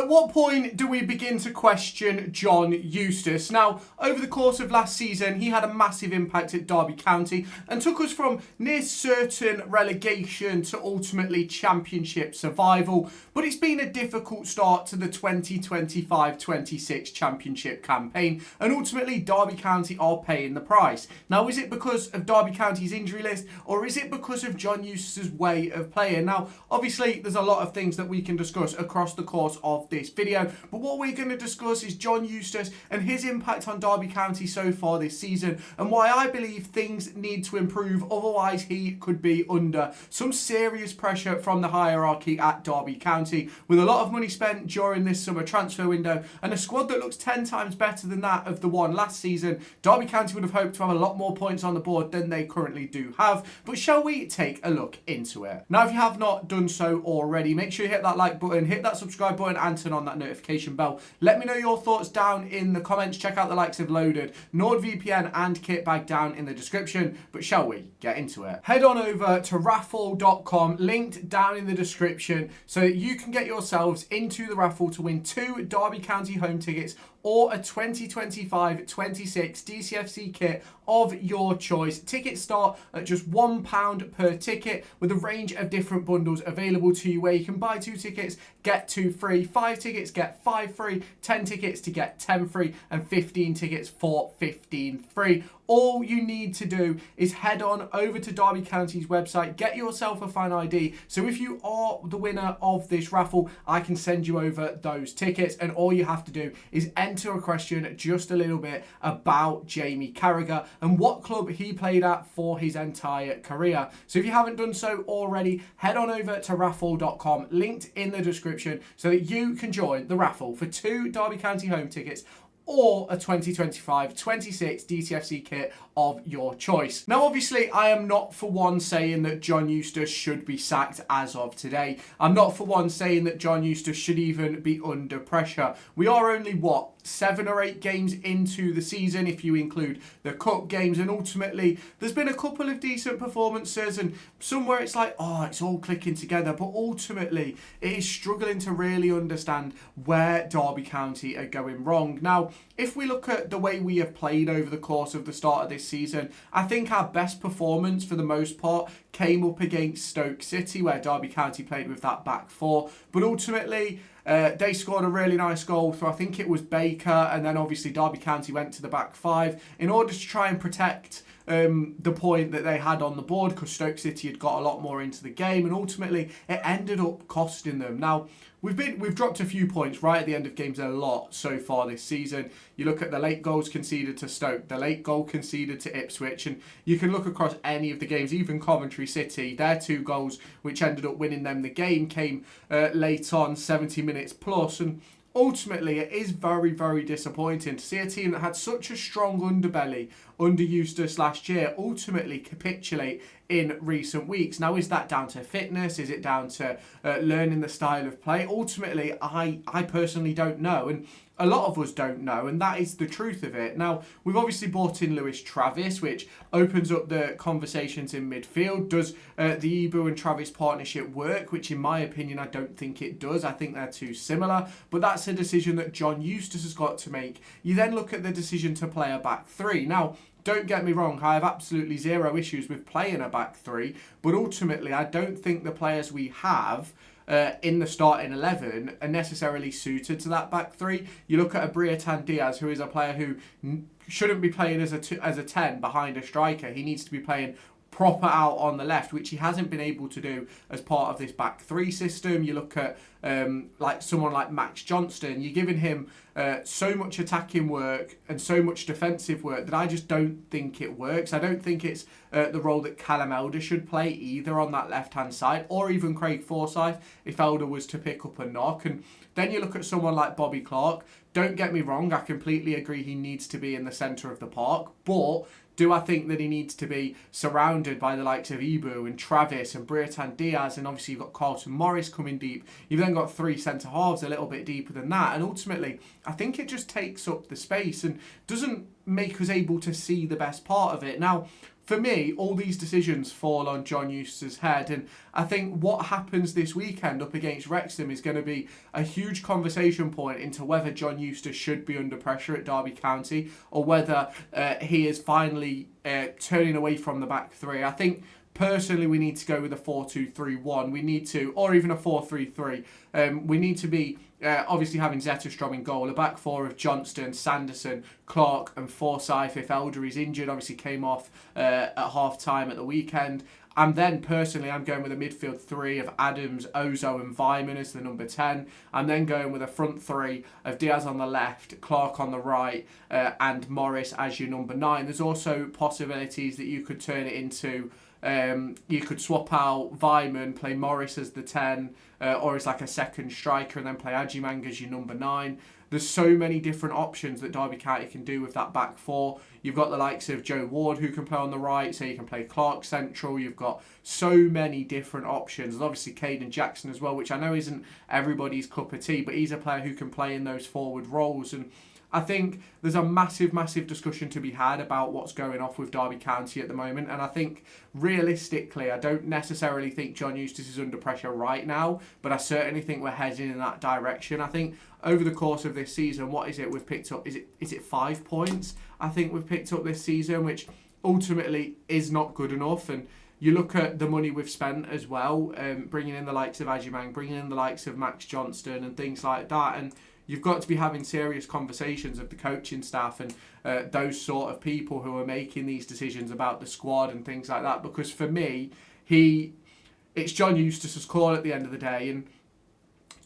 At what point do we begin to question John Eustace? Now, over the course of last season, he had a massive impact at Derby County and took us from near certain relegation to ultimately Championship survival. But it's been a difficult start to the 2025-26 Championship campaign, and ultimately Derby County are paying the price. Now, is it because of Derby County's injury list, or is it because of John Eustace's way of playing? Now, obviously, there's a lot of things that we can discuss across the course of this video, but what we're going to discuss is John Eustace and his impact on Derby County so far this season, and why I believe things need to improve, otherwise he could be under some serious pressure from the hierarchy at Derby County. With a lot of money spent during this summer transfer window and a squad that looks 10 times better than that of the one last season, Derby County would have hoped to have a lot more points on the board than they currently do have. But shall we take a look into it? Now, if you have not done so already, make sure you hit that like button, hit that subscribe button, and turn on that notification bell. Let me know your thoughts down in the comments. Check out the likes of Loaded, NordVPN and Kitbag down in the description. But shall we get into it? Head on over to raffle.com, linked down in the description, so that you can get yourselves into the raffle to win 2 Derby County home tickets or a 2025-26 DCFC kit of your choice. Tickets start at just £1 per ticket, with a range of different bundles available to you, where you can buy 2 tickets, get 2 free, 5 tickets, get 5 free, 10 tickets to get 10 free, and 15 tickets for 15 free. All you need to do is head on over to Derby County's website, get yourself a fan ID. So if you are the winner of this raffle, I can send you over those tickets, and all you have to do is enter a question just a little bit about Jamie Carragher and what club he played at for his entire career. So if you haven't done so already, head on over to raffle.com, linked in the description, so that you can join the raffle for 2 Derby County home tickets or a 2025-26 DTFC kit of your choice. Now, obviously, I am not for one saying that John Eustace should be sacked as of today. I'm not for one saying that John Eustace should even be under pressure. We are only, 7 or 8 games into the season, if you include the cup games, and ultimately there's been a couple of decent performances and somewhere it's like, it's all clicking together, but ultimately it is struggling to really understand where Derby County are going wrong. Now, if we look at the way we have played over the course of the start of this season, I think our best performance for the most part came up against Stoke City, where Derby County played with that back 4, but ultimately they scored a really nice goal through, I think it was Baker, and then obviously Derby County went to the back 5 in order to try and protect the point that they had on the board, because Stoke City had got a lot more into the game, and ultimately it ended up costing them. Now, we've dropped a few points right at the end of games a lot so far this season. You look at the late goals conceded to Stoke, the late goal conceded to Ipswich, and you can look across any of the games, even Coventry City, their 2 goals which ended up winning them the game came late on, 70 minutes plus, and ultimately, it is very, very disappointing to see a team that had such a strong underbelly under Eustace last year ultimately capitulate in recent weeks. Now, is that down to fitness? Is it down to learning the style of play? Ultimately, I personally don't know, and a lot of us don't know, and that is the truth of it. Now, we've obviously brought in Lewis Travis, which opens up the conversations in midfield. Does the Ebu and Travis partnership work? Which, in my opinion, I don't think it does. I think they're too similar, but that's a decision that John Eustace has got to make. You then look at the decision to play a back 3. Now, don't get me wrong, I have absolutely zero issues with playing a back 3, but ultimately, I don't think the players we have in the starting 11 are necessarily suited to that back 3. You look at Briatan Diaz, who is a player who shouldn't be playing as a 10 behind a striker. He needs to be playing proper out on the left, which he hasn't been able to do as part of this back 3 system. You look at like someone like Max Johnston, you're giving him so much attacking work and so much defensive work that I just don't think it works. I don't think it's the role that Callum Elder should play either on that left-hand side, or even Craig Forsyth if Elder was to pick up a knock. And then you look at someone like Bobby Clark. Don't get me wrong, I completely agree he needs to be in the centre of the park, but do I think that he needs to be surrounded by the likes of Ebu and Travis and Briatan Diaz, and obviously you've got Carlton Morris coming deep. You've then got 3 centre-halves a little bit deeper than that, and ultimately I think it just takes up the space and doesn't make us able to see the best part of it. Now, for me, all these decisions fall on John Eustace's head. And I think what happens this weekend up against Wrexham is going to be a huge conversation point into whether John Eustace should be under pressure at Derby County or whether he is finally turning away from the back three. I think personally we need to go with a 4-2-3-1. We need to, or even a 4-3-3. We need to be obviously having Zetterstrom in goal, a back four of Johnston, Sanderson, Clark and Forsyth if Elder is injured, obviously came off at half-time at the weekend. And then personally, I'm going with a midfield three of Adams, Ozo and Vyman as the number 10. I'm then going with a front three of Diaz on the left, Clark on the right and Morris as your number 9. There's also possibilities that you could turn it into, you could swap out Vyman, play Morris as the 10 or as like a second striker and then play Ajimang as your number 9. There's so many different options that Derby County can do with that back four. You've got the likes of Joe Ward who can play on the right, so you can play Clark central. You've got so many different options. And obviously Caden Jackson as well, which I know isn't everybody's cup of tea, but he's a player who can play in those forward roles. And I think there's a massive discussion to be had about what's going off with Derby County at the moment. And I think realistically, I don't necessarily think John Eustace is under pressure right now, but I certainly think we're heading in that direction. I think over the course of this season, what is it we've picked up? Is it 5 points? I think we've picked up this season, which ultimately is not good enough. And you look at the money we've spent as well, bringing in the likes of Ajimang, bringing in the likes of Max Johnston and things like that. And you've got to be having serious conversations of the coaching staff and those sort of people who are making these decisions about the squad and things like that. Because for me, it's John Eustace's call at the end of the day. And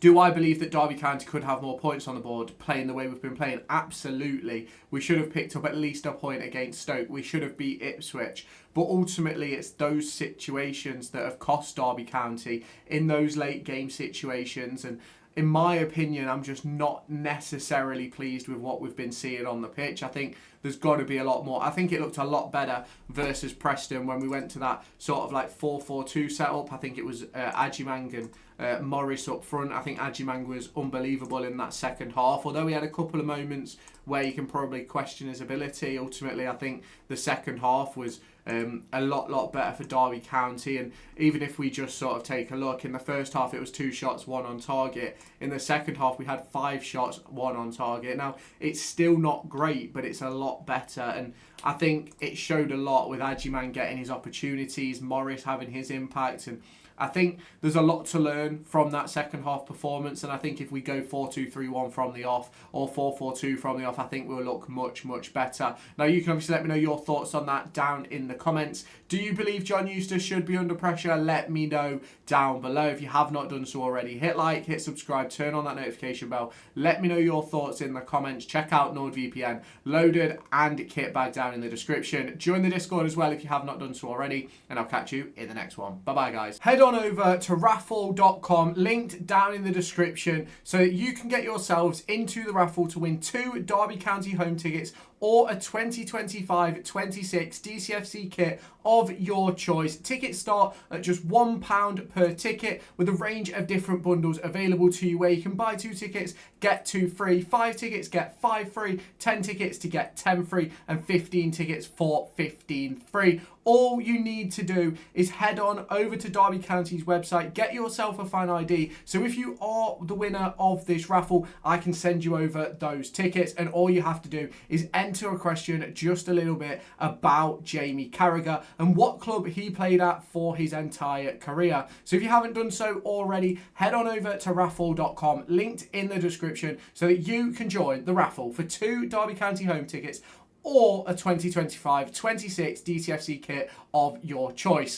do I believe that Derby County could have more points on the board playing the way we've been playing? Absolutely. We should have picked up at least a point against Stoke. We should have beat Ipswich. But ultimately, it's those situations that have cost Derby County in those late game situations. And in my opinion, I'm just not necessarily pleased with what we've been seeing on the pitch. I think there's got to be a lot more. I think it looked a lot better versus Preston when we went to that sort of like 4-4-2 setup. I think it was Ajimang and Morris up front. I think Ajimang was unbelievable in that second half. Although he had a couple of moments where you can probably question his ability, ultimately I think the second half was a lot better for Derby County. And even if we just sort of take a look, in the first half it was 2 shots, 1 on target. In the second half we had 5 shots, 1 on target. Now it's still not great, but it's a lot better. And I think it showed a lot with Ajimang getting his opportunities, Morris having his impact, and I think there's a lot to learn from that second half performance. And I think if we go 4-2-3-1 from the off or 4-4-2 from the off, I think we'll look much better. Now you can obviously let me know your thoughts on that down in the comments. Do you believe John Eustace should be under pressure? Let me know down below. If you have not done so already, hit like, hit subscribe, turn on that notification bell. Let me know your thoughts in the comments. Check out NordVPN, loaded and kit bag down in the description. Join the Discord as well if you have not done so already, and I'll catch you in the next one. Bye bye guys. Head on over to raffle.com, linked down in the description, so that you can get yourselves into the raffle to win 2 Derby County home tickets or a 2025-26 DCFC kit of your choice. Tickets start at just £1 per ticket, with a range of different bundles available to you where you can buy 2 tickets, get 2 free, 5 tickets, get 5 free, 10 tickets to get 10 free, and 15 tickets for 15 free. All you need to do is head on over to Derby County's website, get yourself a fan ID. So if you are the winner of this raffle, I can send you over those tickets, and all you have to do is enter a question just a little bit about Jamie Carragher and what club he played at for his entire career. So if you haven't done so already, head on over to raffle.com, linked in the description, so that you can join the raffle for 2 Derby County home tickets or a 2025-26 DCFC kit of your choice.